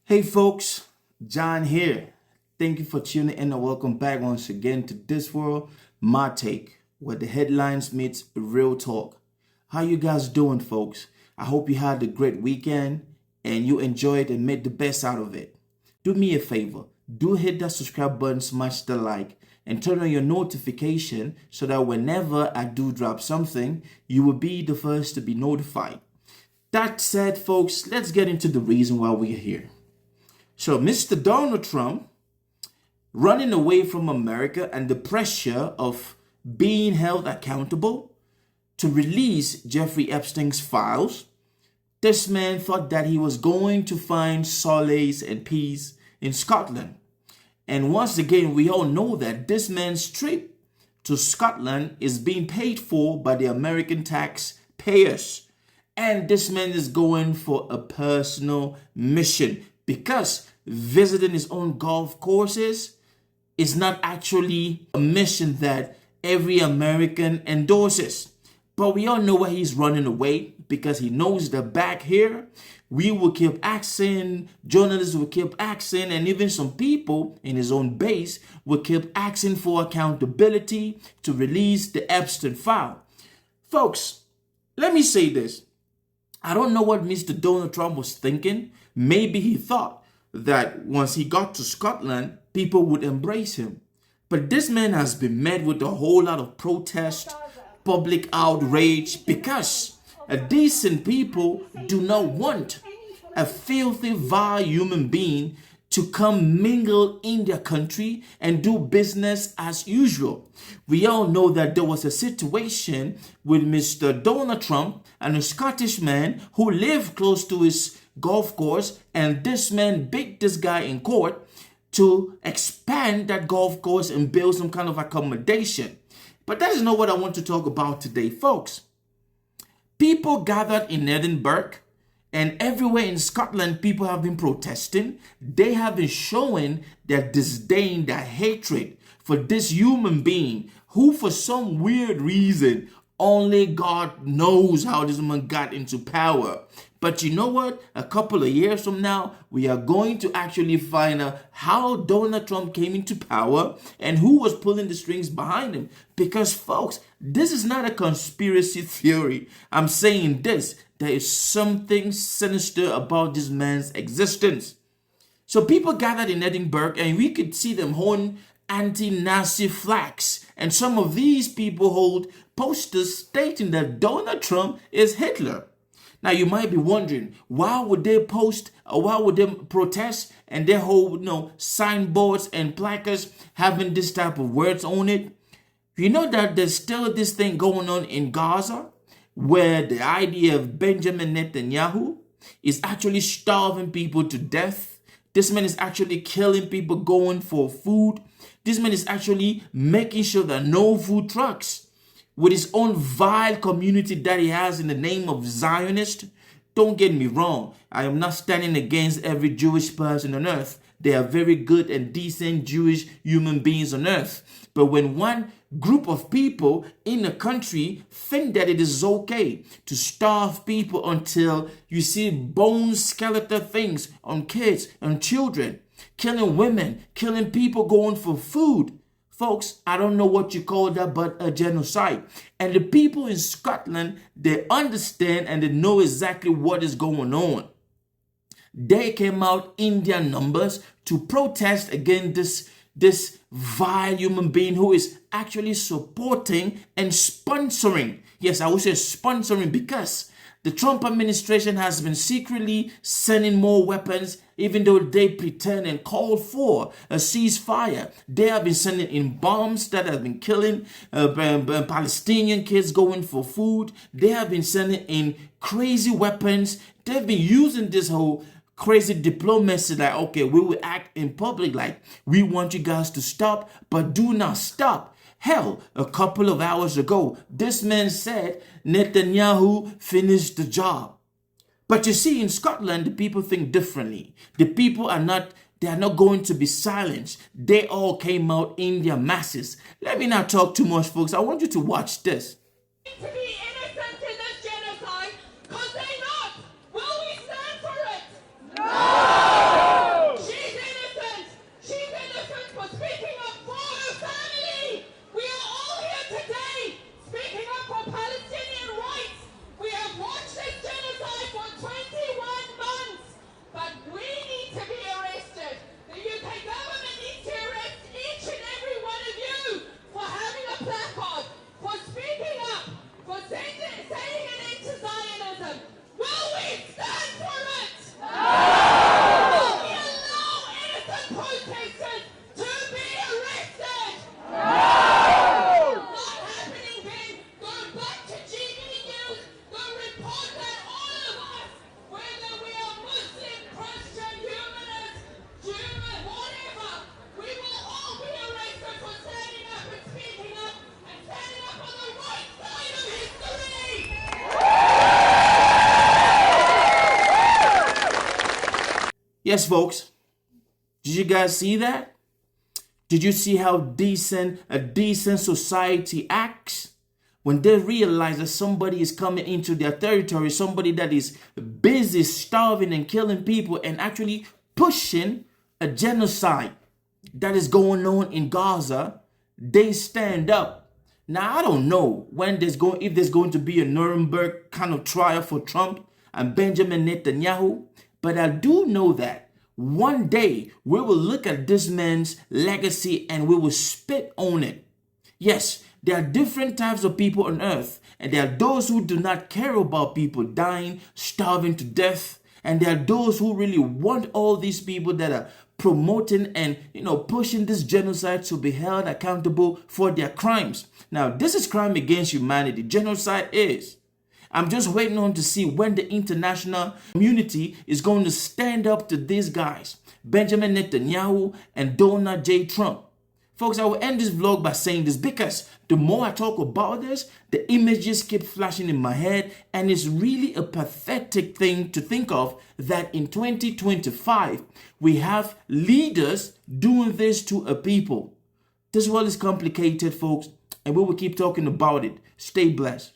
Hey folks, John here. Thank you for tuning in and welcome back once again to This World, My Take, where the headlines meets real talk. How you guys doing, folks? I hope you had a great weekend and you enjoyed and made the best out of it. Do me a favor, do hit that subscribe button, smash the like, and turn on your notification so that whenever I do drop something, you will be the first to be notified. That said, folks, let's get into the reason why we're here. So Mr. Donald Trump running away from America and the pressure of being held accountable to release Jeffrey Epstein's files. This man thought that he was going to find solace and peace in Scotland. And once again, we all know that this man's trip to Scotland is being paid for by the American taxpayers. And this man is going for a personal mission, because visiting his own golf courses is not actually a mission that every American endorses. But we all know why he's running away, because he knows that back here, we will keep asking, journalists will keep asking, and even some people in his own base will keep asking for accountability to release the Epstein file. Folks, let me say this. I don't know what Mr. Donald Trump was thinking. Maybe he thought that once he got to Scotland, people would embrace him. But this man has been met with a whole lot of protest, public outrage, because decent people do not want a filthy, vile human being to come mingle in their country and do business as usual. We all know that there was a situation with Mr. Donald Trump and a Scottish man who lived close to his golf course, and this man beat this guy in court to expand that golf course and build some kind of accommodation. But that is not what I want to talk about today, folks. People gathered in Edinburgh and everywhere in Scotland, people have been protesting. They have been showing their disdain, their hatred for this human being who, for some weird reason, only God knows how this man got into power. But you know what? A couple of years from now, we are going to actually find out how Donald Trump came into power and who was pulling the strings behind him. Because, folks, this is not a conspiracy theory. I'm saying this. There is something sinister about this man's existence. So people gathered in Edinburgh and we could see them holding anti-Nazi flags. And some of these people hold posters stating that Donald Trump is Hitler. Now you might be wondering, why would they post or why would they protest and they hold signboards and placards having this type of words on it? You know that there's still this thing going on in Gaza, where the idea of Benjamin Netanyahu is actually starving people to death. This man is actually killing people going for food. This man is actually making sure that no food trucks with his own vile community that he has in the name of Zionist. Don't get me wrong. I am not standing against every Jewish person on earth. They are very good and decent Jewish human beings on earth. But when one group of people in a country think that it is okay to starve people until you see bone skeletal things on kids and children, killing women, killing people going for food, folks, I don't know what you call that but a genocide. And the people in Scotland, they understand and they know exactly what is going on. They came out in their numbers to protest against this vile human being who is actually supporting and sponsoring. Yes, I would say sponsoring, because the Trump administration has been secretly sending more weapons, even though they pretend and call for a ceasefire. They have been sending in bombs that have been killing Palestinian kids going for food. They have been sending in crazy weapons. They've been using this whole crazy diplomacy, like, okay, we will act in public like we want you guys to stop, but do not stop. Hell, a couple of hours ago, this man said Netanyahu finished the job. But you see, in Scotland, the people think differently. The people are not going to be silenced. They all came out in their masses. Let me not talk too much, folks. I want you to watch this. To be innocent in this genocide, could they not? Will we stand for it? No! Yes, folks. Did you guys see that? Did you see how a decent society acts? When they realize that somebody is coming into their territory, somebody that is busy starving and killing people and actually pushing a genocide that is going on in Gaza, they stand up. Now, I don't know if there's going to be a Nuremberg kind of trial for Trump and Benjamin Netanyahu, but I do know that one day we will look at this man's legacy and we will spit on it. Yes, there are different types of people on earth, and there are those who do not care about people dying, starving to death, and there are those who really want all these people that are promoting and pushing this genocide to be held accountable for their crimes. Now, this is crime against humanity. Genocide is. I'm just waiting on to see when the international community is going to stand up to these guys, Benjamin Netanyahu and Donald J. Trump. Folks, I will end this vlog by saying this because the more I talk about this, the images keep flashing in my head, and it's really a pathetic thing to think of that in 2025, we have leaders doing this to a people. This world is complicated, folks, and we will keep talking about it. Stay blessed.